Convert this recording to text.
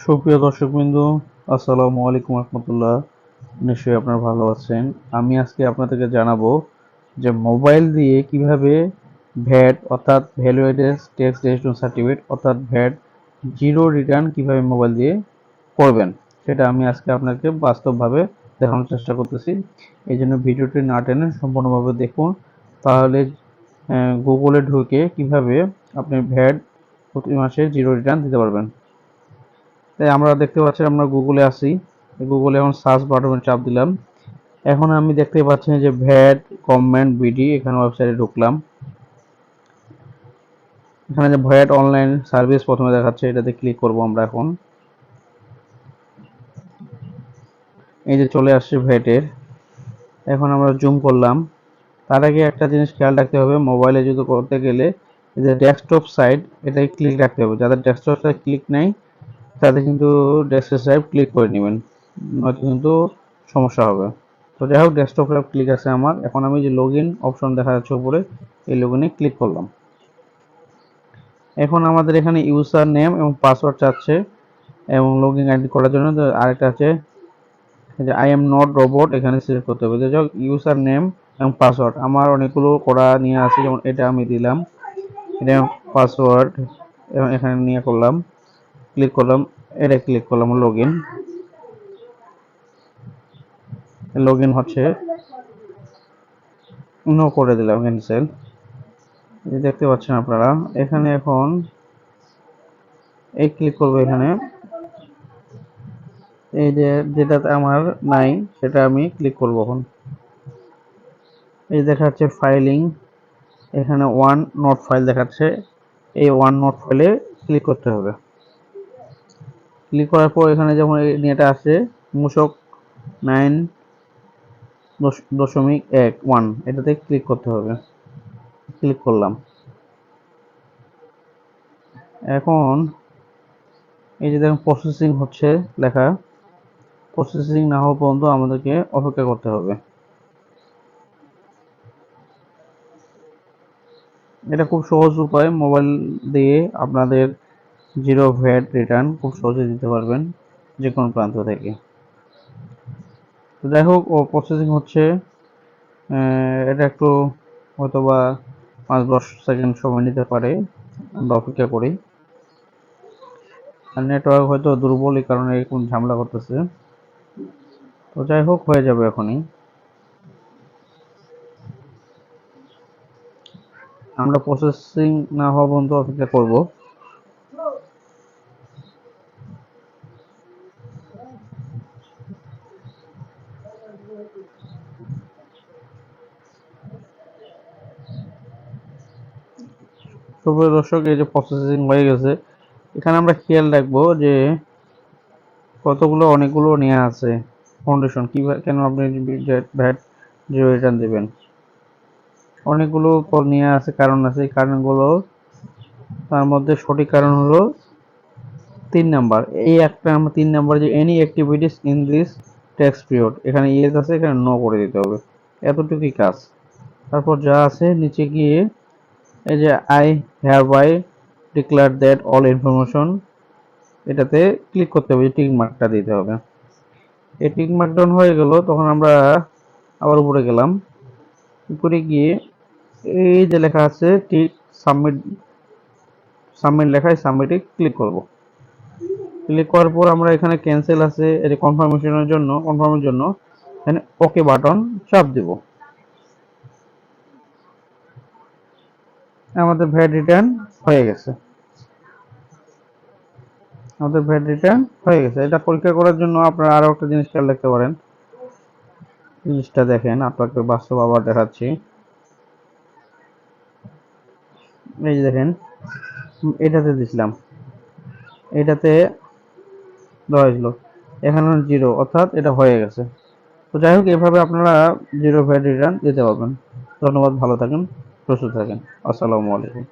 সুপ্রিয় দর্শকবৃন্দ, আসসালামু আলাইকুম রহমতুল্লাহ। নিশ্চয়ই আপনারা ভালো আছেন। আমি আজকে আপনাদেরকে জানাবো যে মোবাইল দিয়ে কিভাবে ভ্যাট অর্থাৎ value added tax registration certificate অর্থাৎ ভ্যাট জিরো রিটার্ন কিভাবে মোবাইল দিয়ে করবেন, সেটা আমি আজকে আপনাকে বাস্তবভাবে দেখানোর চেষ্টা করতেছি। এই জন্য ভিডিওটি না টেনে সম্পূর্ণভাবে দেখুন, তাহলে গুগলে ঢুকে কিভাবে আপনি ভ্যাট প্রতি মাসে জিরো রিটার্ন দিতে পারবেন। তাই আমরা দেখতে পাচ্ছি, আমরা গুগলে আসি, গুগলে এখন সার্চ বাটনে চাপ দিলাম। এখন আমি দেখতে পাচ্ছি যে ভ্যাট গভর্নমেন্ট বিডি, এখানে ওয়েবসাইটে ঢুকলাম। এখানে যে ভ্যাট অনলাইন সার্ভিস প্রথমে দেখাচ্ছে, এটাতে ক্লিক করব আমরা। এখন এই যে চলে আসছে ভ্যাটের, এখন আমরা জুম করলাম। তার আগে একটা জিনিস খেয়াল রাখতে হবে, মোবাইলে যদি করতে গেলে এই যে ডেস্কটপ সাইট, এটাই ক্লিক রাখতে হবে। যাদের ডেস্কটপ সাইট ক্লিক নেই তাদের কিন্তু ডেস্কটপ সাইট ক্লিক করে নেবেন, নয়তো কিন্তু সমস্যা হবে। তো যাই হোক, ডেস্কটপ ক্লিক আছে আমার। এখন আমি যে লগ ইন অপশন দেখা যাচ্ছে উপরে, এই লগ ইনে ক্লিক করলাম। এখন আমাদের এখানে ইউজার নেম এবং পাসওয়ার্ড চাচ্ছে, এবং লগ ইন আইডি করার জন্য আরেকটা আছে যে আই এম নট রোবট, এখানে সিলেক্ট করতে হবে। যাই হোক, ইউজার নেম এবং পাসওয়ার্ড আমার অনেকগুলো করা নিয়ে আছে, যেমন এটা আমি দিলাম, এটা পাসওয়ার্ড, এবং এখানে নিয়ে করলাম, ক্লিক করলাম, এটা ক্লিক করলাম লগ ইন হচ্ছে, নো করে দিলাম, ক্যান্সেল। দেখতে পাচ্ছেন আপনারা এখানে। এখন এই ক্লিক করবো এখানে, এই যে যেটাতে আমার নাই সেটা আমি ক্লিক করবো। এখন এই দেখাচ্ছে ফাইলিং, এখানে ওয়ান নোট ফাইল দেখাচ্ছে, এই ওয়ান নোট ফাইলে ক্লিক করতে হবে। ক্লিক করার পর এখানে যখন এটা আসে মূসক 9.1 এটাতে ক্লিক করতে হবে। ক্লিক করলাম। এখন এই যে দেখুন প্রসেসিং হচ্ছে লেখা, প্রসেসিং না হওয়া পর্যন্ত আমাদেরকে অপেক্ষা করতে হবে। এটা খুব সহজ উপায়, মোবাইল দিয়ে আপনাদের জিরো ভ্যাট রিটার্ন খুব সহজে দিতে পারবেন যে কোনো প্রান্ত থেকে। তো যাই হোক, ও প্রসেসিং হচ্ছে, এটা একটু হয়তোবা 5-10 সেকেন্ড সময় নিতে পারে, আমরা অপেক্ষা করি। আর নেটওয়ার্ক হয়তো দুর্বল, এই কারণে এরকম ঝামেলা করতেছে। তো যাই হোক, হয়ে যাবে এখনই। আমরা প্রসেসিং না হওয়া পর্যন্ত অপেক্ষা করব। সুপ্রিয় দর্শক, এই যে প্রসেসিং হয়ে গেছে। এখানে আমরা খেয়াল রাখবো যে অনেকগুলো নিয়ে আছে ফাউন্ডেশন, কিভাবে কেন আপনি ভ্যাট জিরো রিটার্ন দেবেন। অনেকগুলো নিয়ে আছে, কারণ আছে। এই কারণগুলো, তার মধ্যে সঠিক কারণ হলো 3 নাম্বার। এই একটা আমরা 3 নাম্বার, যে any activities in this tax period, এখানে ইয়েস আছে, এখানে নো করে দিতে হবে। এতটুকুই কাজ। তারপর যা আছে নিচে গিয়ে এই যে I have by declare that all information, এটাতে ক্লিক করতে হবে, টিক মার্কটা দিতে হবে। এই টিক মার্ক ডাউন হয়ে গেল, তখন আমরা আবার উপরে গেলাম। উপরে গিয়ে এই যে লেখা আছে টিক সাবমিট, সাবমিট লেখায় সাবমিটে ক্লিক করব। ক্লিক করার পর আমরা এখানে ক্যান্সেল আছে, এই যে কনফার্মের জন্য এখানে ওকে বাটন চাপ দেব। আমাদের ভ্যাট রিটার্ন হয়ে গেছে। এটা পরীক্ষা করার জন্য আপনারা আরো একটা জিনিস খেয়াল রাখতে পারেন। জিনিসটা দেখেন, আপনাকে বাস্তব আবার দেখাচ্ছি। এই যে দেখেন, এটাতে দিছিলাম, এটাতে দেওয়া হয়েছিল, এখানে জিরো, অর্থাৎ এটা হয়ে গেছে। তো যাই হোক, এভাবে আপনারা জিরো ভ্যাট রিটার্ন দিতে পারবেন। ধন্যবাদ, ভালো থাকেন, সুস্থ থাকেন, আসসালামু আলাইকুম।